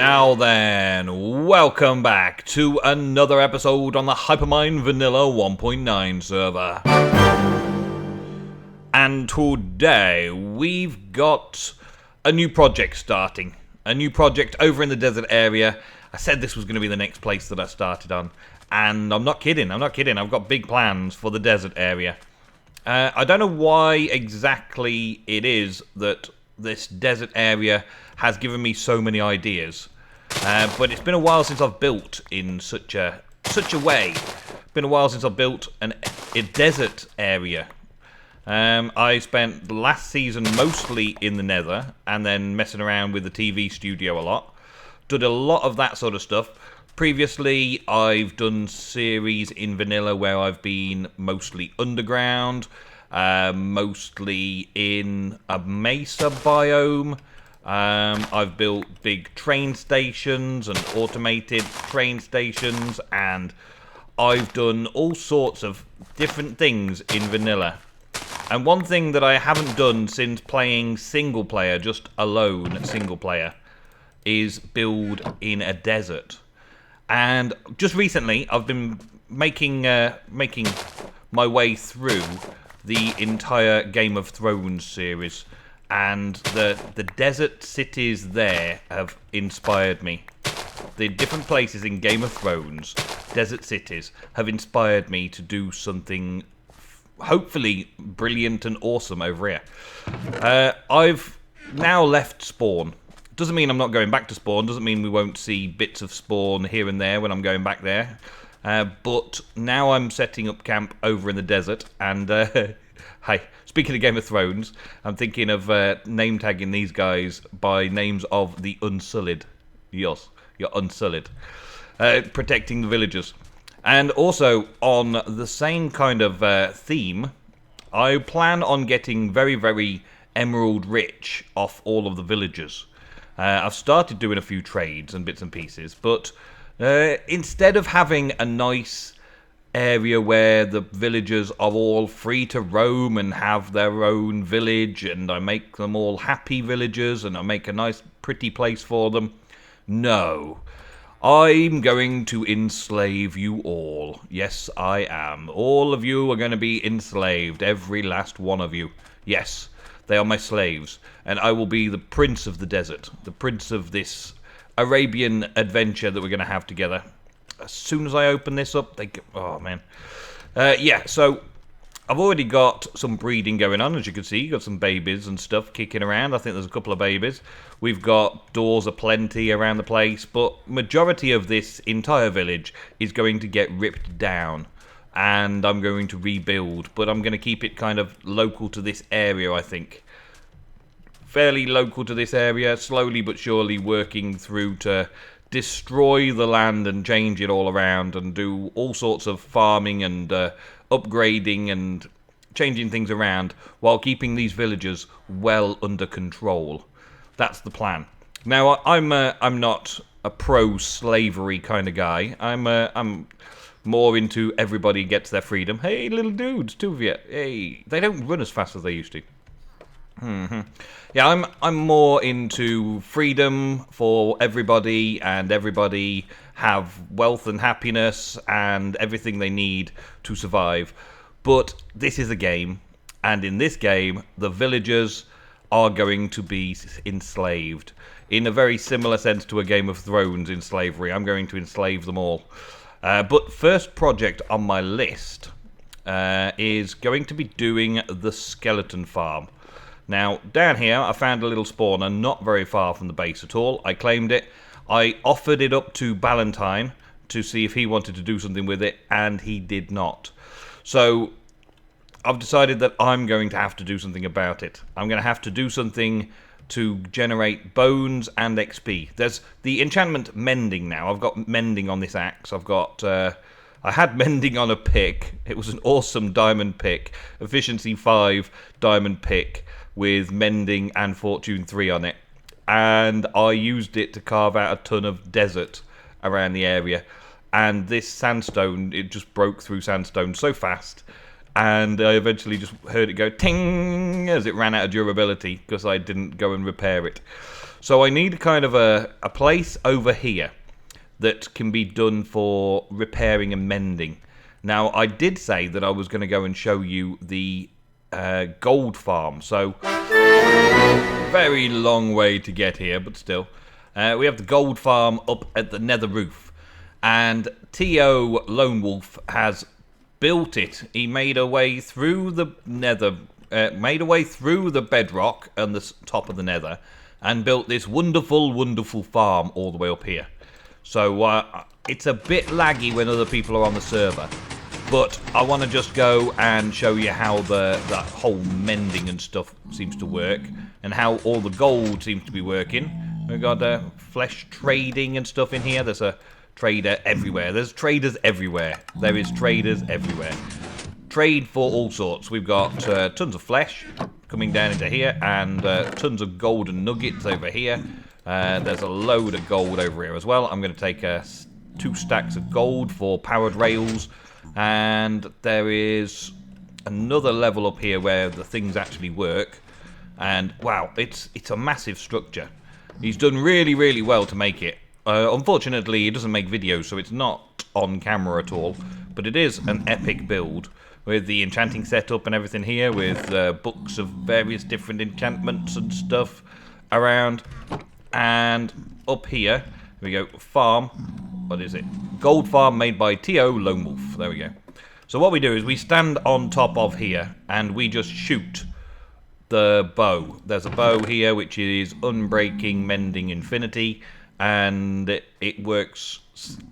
Now then, welcome back to another episode on the Hypermine Vanilla 1.9 server. And today we've got a new project starting. A new project over in the desert area. I said this was going to be the next place that I started on. And I'm not kidding, I've got big plans for the desert area. I don't know why exactly it is that this desert area has given me so many ideas. But it's been a while since I've built in such a way. Been a while since I've built a desert area. I spent the last season mostly in the Nether and then messing around with the TV studio a lot. Did a lot of that sort of stuff. Previously, I've done series in Vanilla where I've been mostly underground, mostly in a mesa biome. I've built big train stations and automated train stations, and I've done all sorts of different things in Vanilla. And one thing that I haven't done since playing single player, just alone single player, is build in a desert. And just recently, I've been making my way through the entire Game of Thrones series, and the desert cities there have inspired me. The different places in Game of Thrones, desert cities, have inspired me to do something hopefully brilliant and awesome over here. I've now left Spawn. Doesn't mean I'm not going back to Spawn, doesn't mean we won't see bits of Spawn here and there when I'm going back there. But now I'm setting up camp over in the desert, and hey, speaking of Game of Thrones, I'm thinking of name tagging these guys by names of the Unsullied. Yes, you're Unsullied. Protecting the villagers. And also, on the same kind of theme, I plan on getting very, very emerald rich off all of the villagers. I've started doing a few trades and bits and pieces, but instead of having a nice area where the villagers are all free to roam and have their own village, and I make them all happy villagers, and I make a nice pretty place for them, no. I'm going to enslave you all. Yes, I am. All of you are going to be enslaved, every last one of you. Yes. They are my slaves, and I will be the prince of the desert, the prince of this Arabian adventure that we're going to have together. As soon as I open this up, oh man. Yeah, so I've already got some breeding going on, as you can see. Got some babies and stuff kicking around. I think there's a couple of babies. We've got doors aplenty around the place, but majority of this entire village is going to get ripped down. And I'm going to rebuild, but I'm going to keep it kind of local to this area, I think. Fairly local to this area, slowly but surely working through to destroy the land and change it all around and do all sorts of farming and upgrading and changing things around while keeping these villagers well under control. That's the plan. Now, I'm not a pro-slavery kind of guy. I'm more into everybody gets their freedom. Hey, little dudes, two of you. Hey, they don't run as fast as they used to. Yeah, I'm more into freedom for everybody, and everybody have wealth and happiness and everything they need to survive. But this is a game, and in this game, the villagers are going to be enslaved. In a very similar sense to a Game of Thrones in slavery. I'm going to enslave them all. But first project on my list is going to be doing the skeleton farm. Now, down here, I found a little spawner not very far from the base at all. I claimed it. I offered it up to Ballantyne to see if he wanted to do something with it, and he did not. So, I've decided that I'm going to have to do something about it. I'm going to have to do something to generate bones and XP. There's the enchantment mending now. I've got mending on this axe. I've got I had mending on a pick. It was an awesome diamond pick. Efficiency 5 diamond pick with mending and fortune 3 on it. And I used it to carve out a ton of desert around the area. And this sandstone, it just broke through sandstone so fast. and I eventually just heard it go ting as it ran out of durability because I didn't go and repair it. So I need kind of a place over here that can be done for repairing and mending. Now, I did say that I was going to go and show you the gold farm, so very long way to get here, but still. We have the gold farm up at the nether roof, and T.O. Lone Wolf has built it. He made a way through the nether, made a way through the bedrock and the top of the nether, and built this wonderful, wonderful farm all the way up here. So it's a bit laggy when other people are on the server, but I want to just go and show you how that whole mending and stuff seems to work, and how all the gold seems to be working. We've got flesh trading and stuff in here. There's a trader everywhere. There's traders everywhere. There is traders everywhere. Trade for all sorts. We've got tons of flesh coming down into here, and tons of golden nuggets over here. There's a load of gold over here as well. I'm going to take 2 stacks of gold for powered rails, and there is another level up here where the things actually work. And wow, it's a massive structure. He's done really, really well to make it. Unfortunately, he doesn't make videos, so it's not on camera at all. But it is an epic build with the enchanting setup and everything here, with books of various different enchantments and stuff around. And up here we go, farm. What is it? Gold farm made by T.O. Lone Wolf. There we go. So what we do is we stand on top of here and we just shoot the bow. There's a bow here which is unbreaking, mending, infinity, and it works.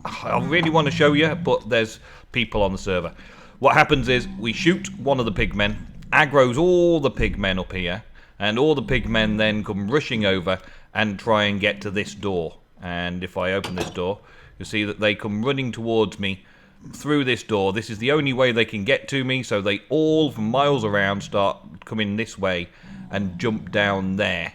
I really want to show you, but there's people on the server. What happens is we shoot one of the pigmen, aggroes all the pigmen up here, and all the pigmen then come rushing over and try and get to this door. And if I open this door, you'll see that they come running towards me through this door. This is the only way they can get to me, so they all from miles around start coming this way and jump down there.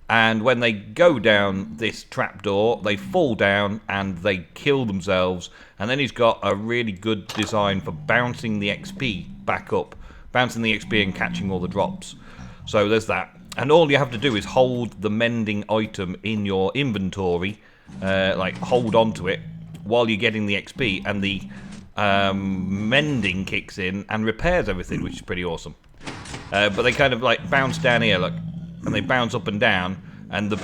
And when they go down this trapdoor, they fall down and they kill themselves. And then he's got a really good design for bouncing the XP back up, bouncing the XP and catching all the drops. So there's that. And all you have to do is hold the mending item in your inventory, like hold on to it while you're getting the XP, and the mending kicks in and repairs everything, which is pretty awesome. But they kind of like bounce down here, look, and they bounce up and down, and the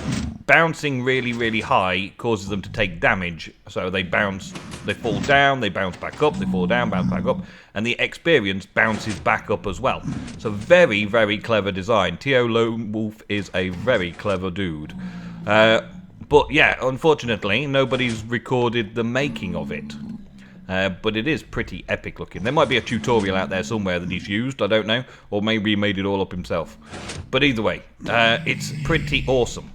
bouncing really, really high causes them to take damage. So they bounce, they fall down, they bounce back up, they fall down, bounce back up, and the experience bounces back up as well. So very, very clever design. T.O. Lone Wolf is a very clever dude. But yeah, unfortunately, nobody's recorded the making of it. But it is pretty epic looking. There might be a tutorial out there somewhere that he's used, I don't know. Or maybe he made it all up himself. But either way, it's pretty awesome.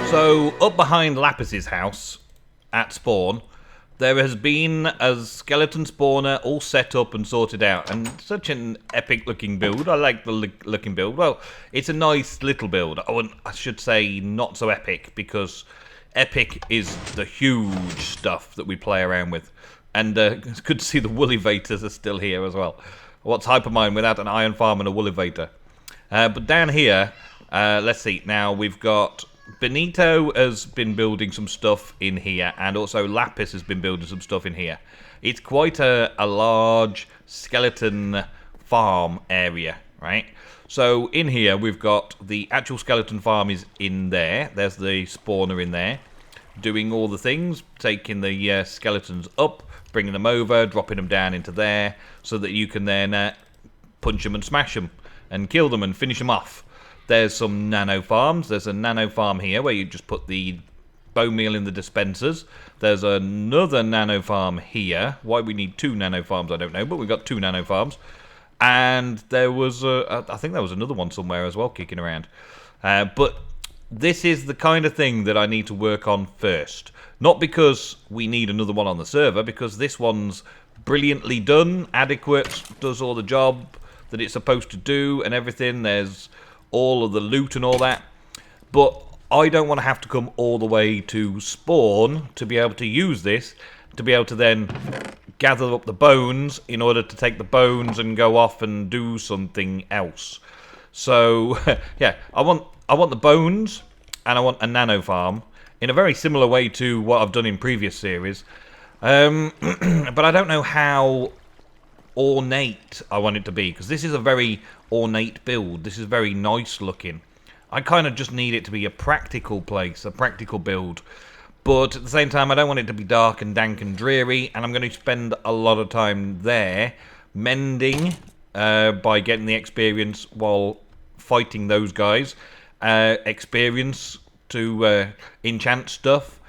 So, up behind Lapis's house, at spawn, there has been a skeleton spawner all set up and sorted out. And such an epic looking build. I like the looking build. Well, it's a nice little build. I should say not so epic, because epic is the huge stuff that we play around with. And it's good to see the Woolivators are still here as well. What's Hypermine without an iron farm and a Woolivator? But down here, let's see. Now we've got Benito has been building some stuff in here, and also Lapis has been building some stuff in here. It's quite a large skeleton farm area, right? So in here we've got the actual skeleton farm is in there. There's the spawner in there, doing all the things, taking the skeletons up, bringing them over, dropping them down into there, so that you can then punch them and smash them and kill them and finish them off. There's some nano farms. There's a nano farm here where you just put the bone meal in the dispensers. There's another nano farm here. Why we need 2 nano farms, I don't know, but we've got 2 nano farms. And there was, I think there was another one somewhere as well kicking around. But this is the kind of thing that I need to work on first. Not because we need another one on the server, because this one's brilliantly done, adequate, does all the job that it's supposed to do and everything. There's all of the loot and all that. But I don't want to have to come all the way to spawn to be able to use this. to be able to then gather up the bones in order to take the bones and go off and do something else. So, yeah, I want the bones, and I want a nano farm in a very similar way to what I've done in previous series. But I don't know how ornate I want it to be, because this is a very ornate build. This is very nice looking. I kind of just need it to be a practical place, a practical build. But at the same time, I don't want it to be dark and dank and dreary, and I'm going to spend a lot of time there mending by getting the experience while fighting those guys. Experience to enchant stuff.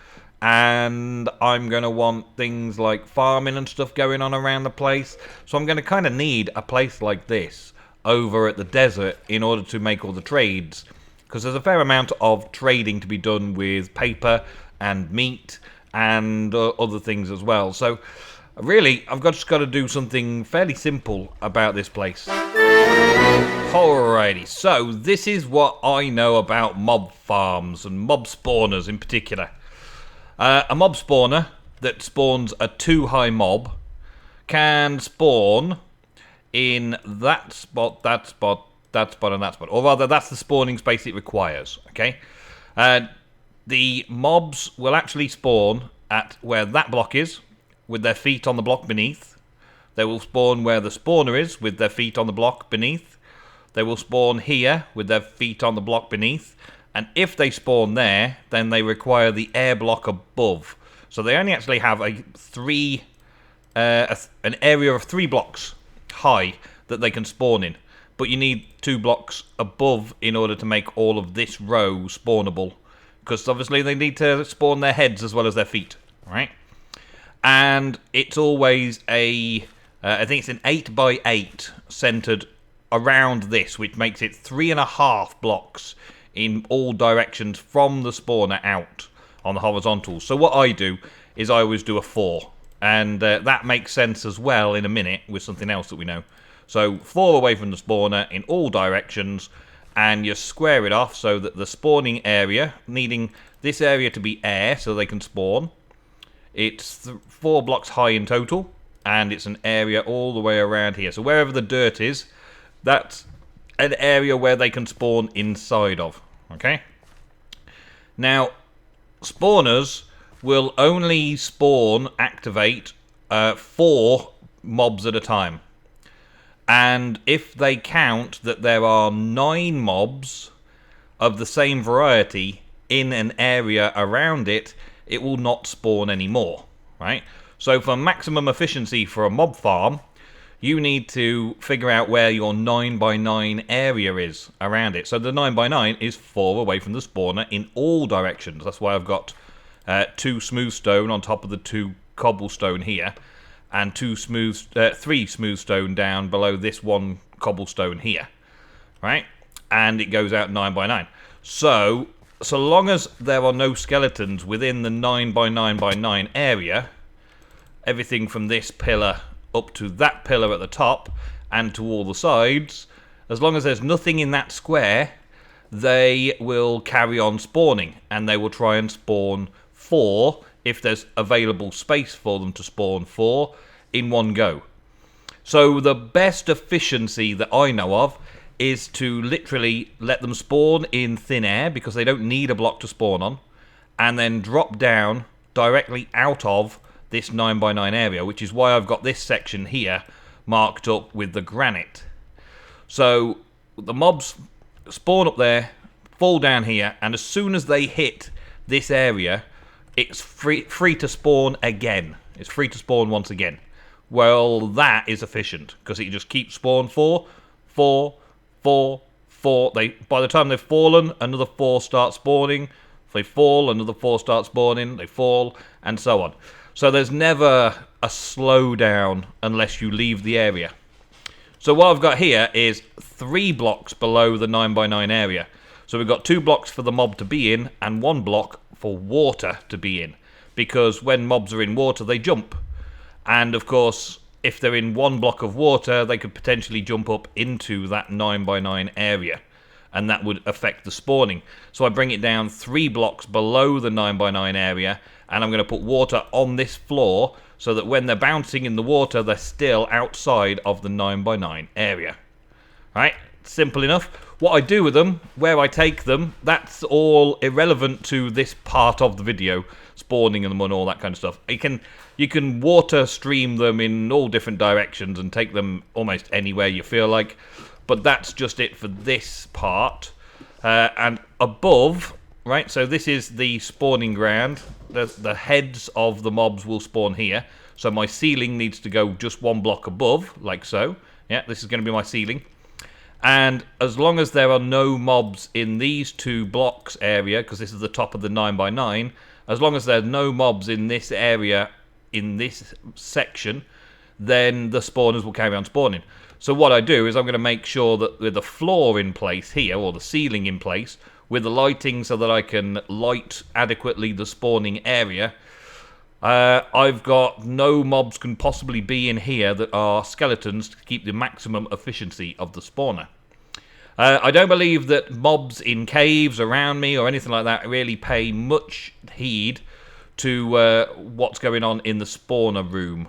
And I'm going to want things like farming and stuff going on around the place. So I'm going to kind of need a place like this over at the desert in order to make all the trades. Because there's a fair amount of trading to be done with paper and meat and other things as well. So really, I've just got to do something fairly simple about this place. Alrighty, so this is what I know about mob farms and mob spawners in particular. A mob spawner that spawns a 2-high mob can spawn in that spot, that spot, that spot, and that spot. Or rather, that's the spawning space it requires, okay? The mobs will actually spawn at where that block is, with their feet on the block beneath. They will spawn where the spawner is, with their feet on the block beneath. They will spawn here, with their feet on the block beneath. And if they spawn there, then they require the air block above. So they only actually have an area of 3 blocks high that they can spawn in. But you need 2 blocks above in order to make all of this row spawnable. Because obviously they need to spawn their heads as well as their feet, right? And it's always I think it's an 8x8 centered around this, which makes it 3.5 blocks in all directions from the spawner out on the horizontal. So what I do is I always do a 4. And that makes sense as well in a minute with something else that we know. So 4 away from the spawner in all directions, and you square it off so that the spawning area, needing this area to be air so they can spawn, it's 4 blocks high in total, and it's an area all the way around here. So wherever the dirt is, that's an area where they can spawn inside of, okay? Now, spawners will only activate 4 mobs at a time. And if they count that there are 9 mobs of the same variety in an area around it, it will not spawn anymore, right? So for maximum efficiency for a mob farm, you need to figure out where your 9x9 area is around it. So the 9x9 is 4 away from the spawner in all directions. That's why I've got 2 smooth stone on top of the 2 cobblestone here, and 3 smooth stone down below this 1 cobblestone here, right? And it goes out 9x9. So long as there are no skeletons within the 9x9x9 area, everything from this pillar up to that pillar at the top and to all the sides, as long as there's nothing in that square, they will carry on spawning, and they will try and spawn 4 if there's available space for them to spawn 4 in one go. So the best efficiency that I know of is to literally let them spawn in thin air, because they don't need a block to spawn on, and then drop down directly out of this 9x9 area, which is why I've got this section here marked up with the granite. So the mobs spawn up there, fall down here, and as soon as they hit this area, it's free to spawn again. It's free to spawn once again. Well, that is efficient, because it just keeps spawn 4, 4, 4, 4. By the time they've fallen, another 4 start spawning. If they fall, another 4 start spawning. They fall, and so on. So there's never a slowdown unless you leave the area. So what I've got here is 3 blocks below the 9x9 area. So we've got 2 blocks for the mob to be in and 1 block for water to be in. Because when mobs are in water, they jump. And of course, if they're in 1 block of water, they could potentially jump up into that 9x9 area. and that would affect the spawning. So I bring it down 3 blocks below the 9x9 area, and I'm going to put water on this floor so that when they're bouncing in the water, they're still outside of the 9x9 area. Right? Simple enough. What I do with them, where I take them, that's all irrelevant to this part of the video. Spawning them and all that kind of stuff. You can water stream them in all different directions and take them almost anywhere you feel like. But that's just it for this part. And above, right, so this is the spawning ground. The heads of the mobs will spawn here. So my ceiling needs to go just 1 block above, like so. Yeah, this is going to be my ceiling. And as long as there are no mobs in these 2 blocks area, because this is the top of the 9x9, as long as there's no mobs in this area, in this section, then the spawners will carry on spawning. So what I do is I'm going to make sure that with the floor in place here, or the ceiling in place, with the lighting so that I can light adequately the spawning area, I've got no mobs can possibly be in here that are skeletons to keep the maximum efficiency of the spawner. I don't believe that mobs in caves around me or anything like that really pay much heed to what's going on in the spawner room.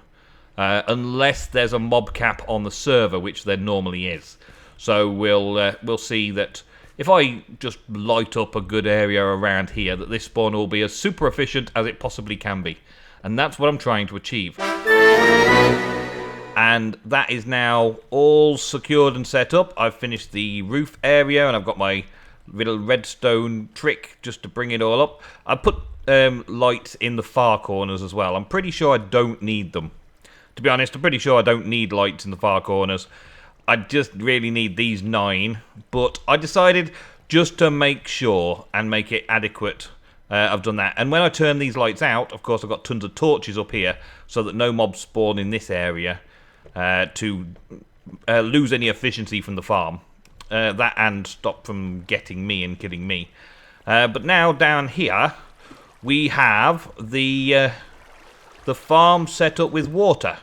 Unless there's a mob cap on the server, which there normally is. So we'll see that if I just light up a good area around here, that this spawner will be as super efficient as it possibly can be. And that's what I'm trying to achieve. And that is now all secured and set up. I've finished the roof area, and I've got my little redstone trick just to bring it all up. I put lights in the far corners as well. I'm pretty sure I don't need them. To be honest, I'm pretty sure I don't need lights in the far corners. I just really need these 9. But I decided just to make sure and make it adequate, I've done that. And when I turn these lights out, of course I've got tons of torches up here so that no mobs spawn in this area to lose any efficiency from the farm. That and stop from getting me and killing me. But now down here we have the farm set up with water.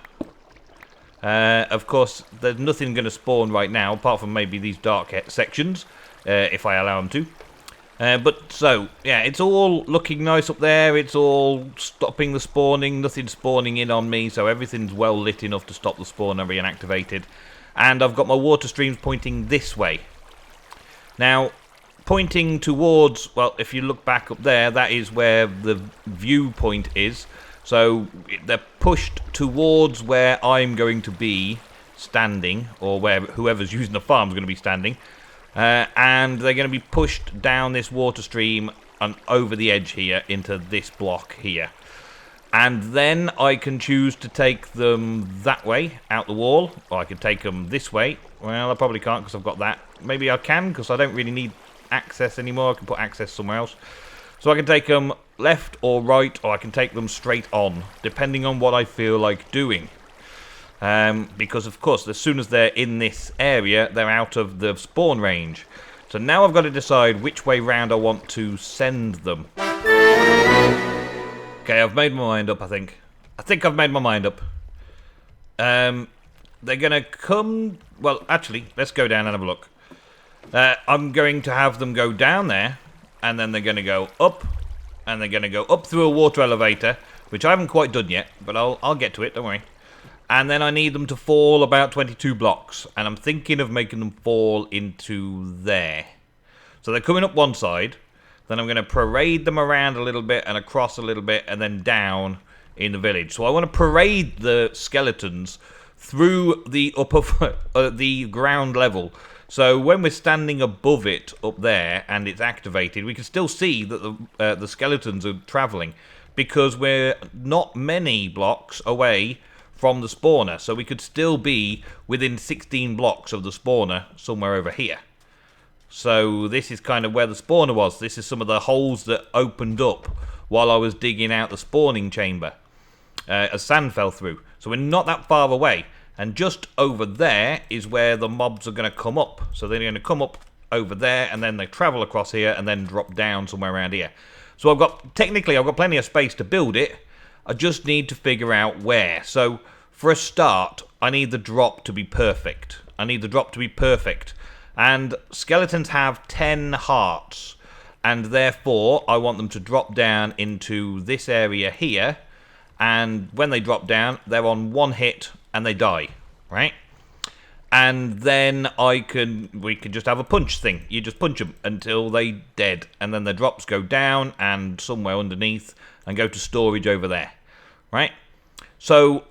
Of course, there's nothing going to spawn right now, apart from maybe these dark sections, if I allow them to. But so, yeah, it's all looking nice up there. It's all stopping the spawning. Nothing's spawning in on me, so everything's well lit enough to stop the spawner being activated. And I've got my water streams pointing this way. Now, pointing towards, well, if you look back up there, that is where the viewpoint is. So they're pushed towards where I'm going to be standing, or where whoever's using the farm is going to be standing. And they're going to be pushed down this water stream and over the edge here into this block here. And then I can choose to take them that way, out the wall, or I can take them this way. Well, I probably can't because I've got that. Maybe I can because I don't really need access anymore. I can put access somewhere else. So I can take them left or right, or I can take them straight on, depending on what I feel like doing. Because, of course, as soon as they're in this area, they're out of the spawn range. So now I've got to decide which way round I want to send them. Okay, I've made my mind up, I think. I think I've made my mind up. They're going to come... Well, actually, let's go down and have a look. I'm going to have them go down there, and then they're going to go up, and they're going to go up through a water elevator, which I haven't quite done yet, but I'll get to it, don't worry. And then I need them to fall about 22 blocks, and I'm thinking of making them fall into there. So they're coming up one side, then I'm going to parade them around a little bit and across a little bit, and then down in the village. So I want to parade the skeletons through the upper, the ground level. So when we're standing above it up there and it's activated, we can still see that the skeletons are travelling, because we're not many blocks away from the spawner, so we could still be within 16 blocks of the spawner somewhere over here. So this is kind of where the spawner was. This is some of the holes that opened up while I was digging out the spawning chamber as sand fell through. So we're not that far away, and just over there is where the mobs are going to come up. So they're going to come up over there, and then they travel across here and then drop down somewhere around here. So technically I've got plenty of space to build it. I just need to figure out where. So for a start, I need the drop to be perfect. And skeletons have 10 hearts. And therefore, I want them to drop down into this area here. And when they drop down, they're on 1 hit and they die, right? And then we can just have a punch thing. You just punch them until they dead. And then the drops go down and somewhere underneath and go to storage over there, right? So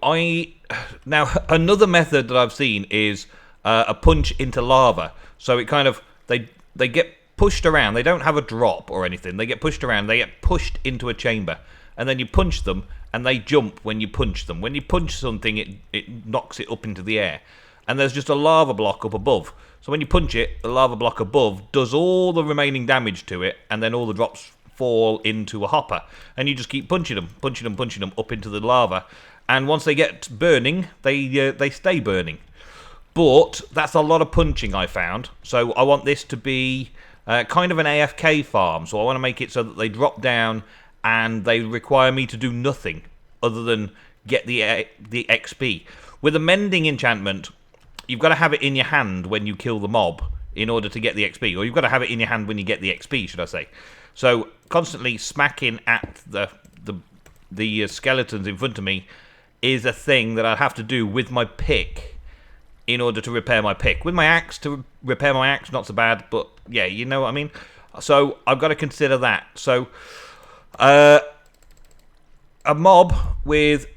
now another method that I've seen is a punch into lava. So it kind of, they get pushed around. They don't have a drop or anything. They get pushed around. They get pushed into a chamber. And then you punch them and they jump when you punch them. When you punch something, it knocks it up into the air. And there's just a lava block up above. So when you punch it, the lava block above does all the remaining damage to it, and then all the drops fall into a hopper. And you just keep punching them up into the lava. And once they get burning, they stay burning. But that's a lot of punching, I found. So I want this to be kind of an AFK farm. So I want to make it so that they drop down and they require me to do nothing other than get the XP. With a mending enchantment, you've got to have it in your hand when you kill the mob in order to get the XP. Or you've got to have it in your hand when you get the XP, should I say. So constantly smacking at the skeletons in front of me is a thing that I have to do with my pick in order to repair my pick. With my axe, to repair my axe, not so bad, but yeah, you know what I mean? So I've got to consider that. So a mob with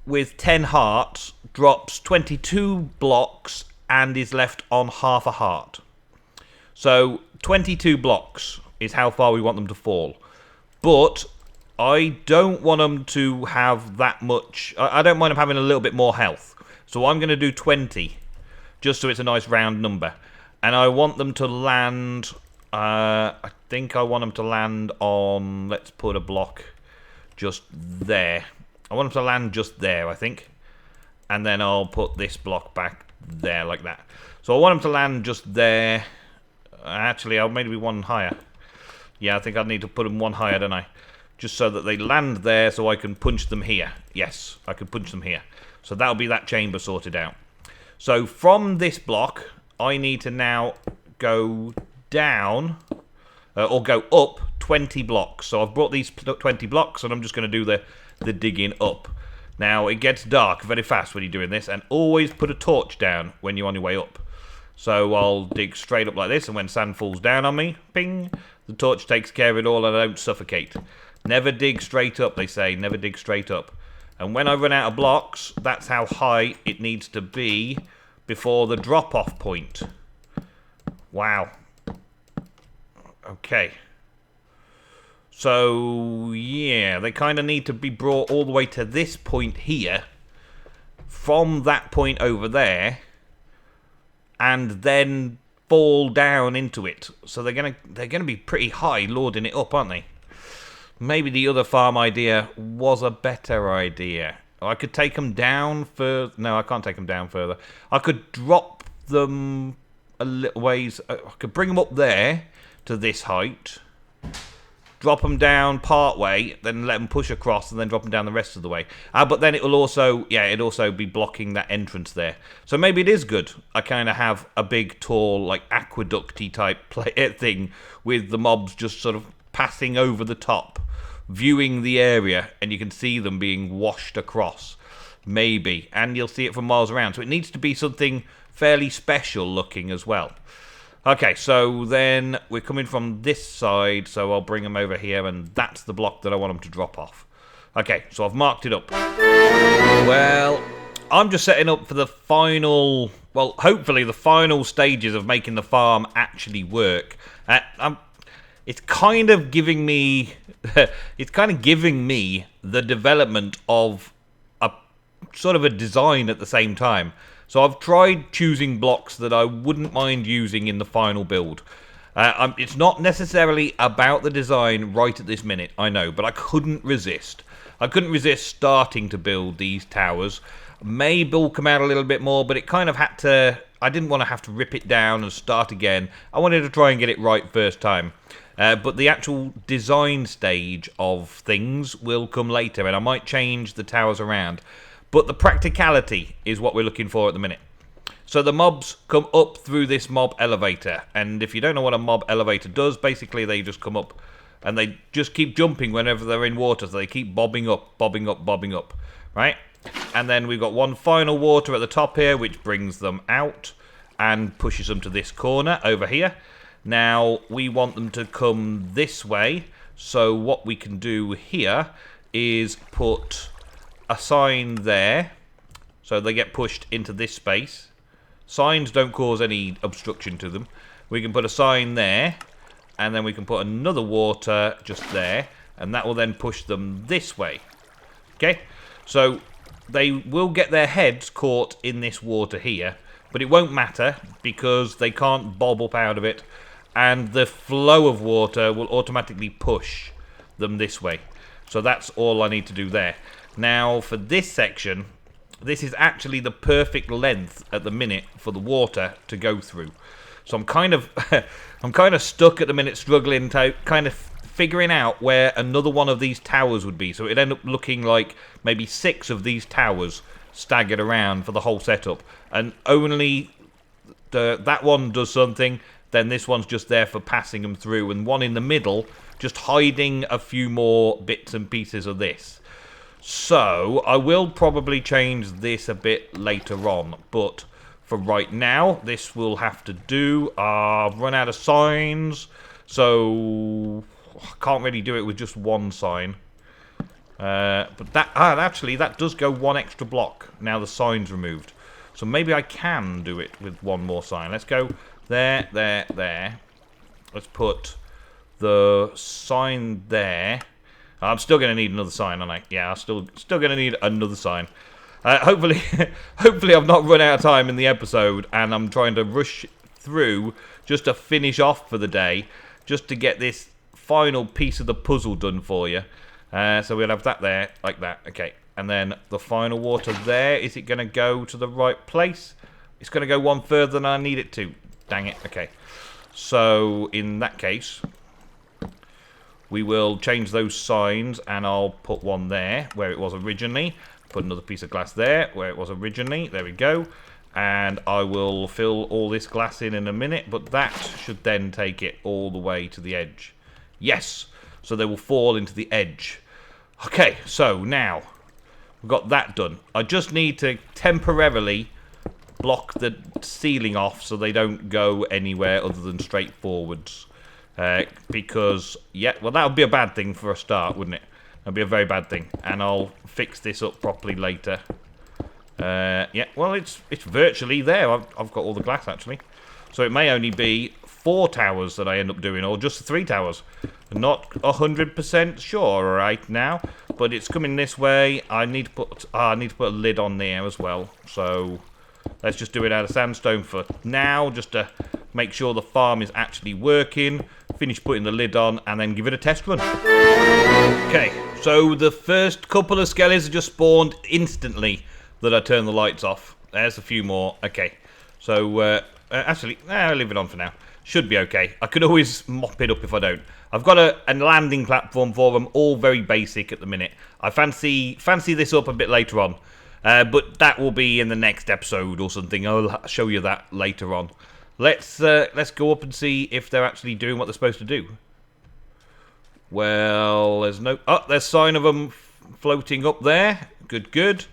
10 hearts drops 22 blocks and is left on half a heart. So 22 blocks is how far we want them to fall. But I don't want them to have that much. I don't mind them having a little bit more health. So I'm going to do 20, just so it's a nice round number. And I want them to land, I think I want them to land on, let's put a block just there. I want them to land just there, I think. And then I'll put this block back there like that. So I want them to land just there. Actually, I'll maybe one higher. Yeah, I think I need to put them one higher, don't I? Just so that they land there so I can punch them here. Yes, I can punch them here. So that'll be that chamber sorted out. So from this block, I need to now go down, or go up 20 blocks. So I've brought these 20 blocks and I'm just going to do the digging up. Now, it gets dark very fast when you're doing this, and always put a torch down when you're on your way up. So I'll dig straight up like this, and when sand falls down on me, ping, the torch takes care of it all and I don't suffocate. Never dig straight up, they say. Never dig straight up. And when I run out of blocks, that's how high it needs to be before the drop-off point. Wow. Okay. So, yeah, they kind of need to be brought all the way to this point here, from that point over there, and then fall down into it. So they're gonna be pretty high, lording it up, aren't they? Maybe the other farm idea was a better idea. I could take them down further. No, I can't take them down further. I could drop them a little ways. I could bring them up there to this height. Drop them down part way, then let them push across, and then drop them down the rest of the way. But then it will also, yeah, it'd also be blocking that entrance there. So maybe it is good. I kind of have a big, tall, like aqueducty type thing with the mobs just sort of passing over the top, viewing the area, and you can see them being washed across. Maybe, and you'll see it from miles around. So it needs to be something fairly special looking as well. Okay, so then we're coming from this side, so I'll bring them over here, and that's the block that I want them to drop off. Okay, so I've marked it up. Well, I'm just setting up for the final, well, hopefully the final stages of making the farm actually work. It's kind of giving me, the development of a sort of a design at the same time. So I've tried choosing blocks that I wouldn't mind using in the final build. It's not necessarily about the design right at this minute, I know, but I couldn't resist. I couldn't resist starting to build these towers. May bulk them out a little bit more, but it kind of had to, I didn't want to have to rip it down and start again. I wanted to try and get it right first time. But the actual design stage of things will come later, and I might change the towers around. But the practicality is what we're looking for at the minute. So the mobs come up through this mob elevator. And if you don't know what a mob elevator does, basically they just come up and they just keep jumping whenever they're in water. So they keep bobbing up, bobbing up, bobbing up, right? And then we've got one final water at the top here, which brings them out and pushes them to this corner over here. Now, we want them to come this way. So what we can do here is put a sign there. So they get pushed into this space. Signs don't cause any obstruction to them. We can put a sign there. And then we can put another water just there. And that will then push them this way. Okay? So they will get their heads caught in this water here. But it won't matter because they can't bob up out of it. And the flow of water will automatically push them this way. So that's all I need to do there. Now for this section, this is actually the perfect length at the minute for the water to go through. So I'm kind of stuck at the minute, struggling to kind of figuring out where another one of these towers would be. So it'd end up looking like maybe 6 of these towers staggered around for the whole setup. And only that one does something, then this one's just there for passing them through. And one in the middle, just hiding a few more bits and pieces of this. So I will probably change this a bit later on. But for right now, this will have to do. I've run out of signs. So I can't really do it with just one sign. But that actually, that does go 1 extra block. Now the sign's removed. So maybe I can do it with one more sign. Let's go there, there, there. Let's put the sign there. I'm still going to need another sign, aren't I? Yeah, I'm still going to need another sign. Hopefully I've not run out of time in the episode, and I'm trying to rush through just to finish off for the day, just to get this final piece of the puzzle done for you. So we'll have that there, like that. Okay, and then the final water there. Is it going to go to the right place? It's going to go one further than I need it to. Dang it. Okay, so in that case, we will change those signs, and I'll put one there where it was originally. Put another piece of glass there where it was originally. There we go. And I will fill all this glass in a minute, but that should then take it all the way to the edge. Yes, so they will fall into the edge. Okay, so now we've got that done. I just need to temporarily block the ceiling off so they don't go anywhere other than straight forwards. Because, yeah, well, that would be a bad thing for a start, wouldn't it? That'd be a very bad thing. And I'll fix this up properly later. Yeah, well, it's virtually there. I've got all the glass, actually. So it may only be 4 towers that I end up doing, or just 3 towers. Not 100% sure right now, but it's coming this way. I need to put a lid on there as well. So let's just do it out of sandstone for now, just to make sure the farm is actually working. Finish putting the lid on, and then give it a test run. Okay, so the first couple of skellies are just spawned instantly that I turn the lights off. There's a few more. Okay, so actually, I'll leave it on for now. Should be okay. I could always mop it up if I don't. I've got a landing platform for them, all very basic at the minute. I fancy this up a bit later on, but that will be in the next episode or something. I'll show you that later on. Let's go up and see if they're actually doing what they're supposed to do. Well, there's no... Oh, there's sign of them floating up there. Good, good.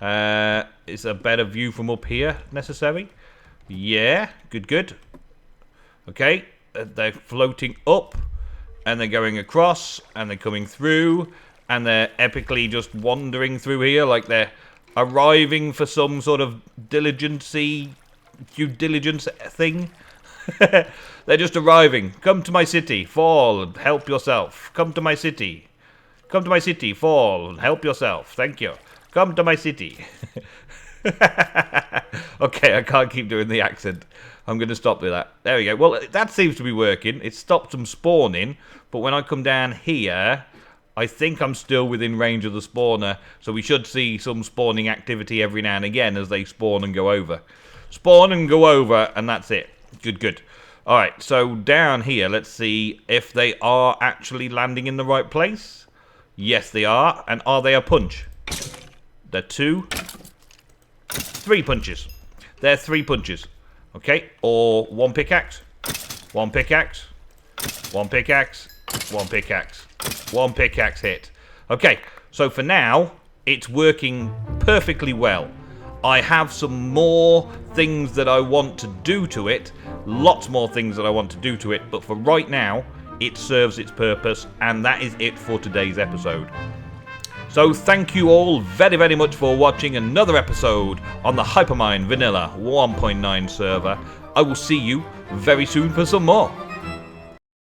Is a better view from up here necessary? Yeah, good, good. Okay, they're floating up, and they're going across, and they're coming through, and they're epically just wandering through here like they're arriving for some sort of due diligence thing. They're just arriving. Come to my city, fall, and help yourself. Come to my city. Come to my city, fall, and help yourself. Thank you. Come to my city. Okay, I can't keep doing the accent. I'm going to stop with that. There we go. Well, that seems to be working. It stopped them spawning, but when I come down here, I think I'm still within range of the spawner, so we should see some spawning activity every now and again as they spawn and go over. Spawn and go over, and that's it. Good, good. Alright, so down here, let's see if they are actually landing in the right place. Yes, they are. And are they a punch? They're 2, 3 punches. they're 3 punches. Okay, or 1 pickaxe, 1 pickaxe, 1 pickaxe, 1 pickaxe, 1 pickaxe hit. Okay, so for now, it's working perfectly well. I have some more things that I want to do to it, lots more things that I want to do to it, but for right now, it serves its purpose, and that is it for today's episode. So thank you all very, very much for watching another episode on the Hypermine Vanilla 1.9 server. I will see you very soon for some more.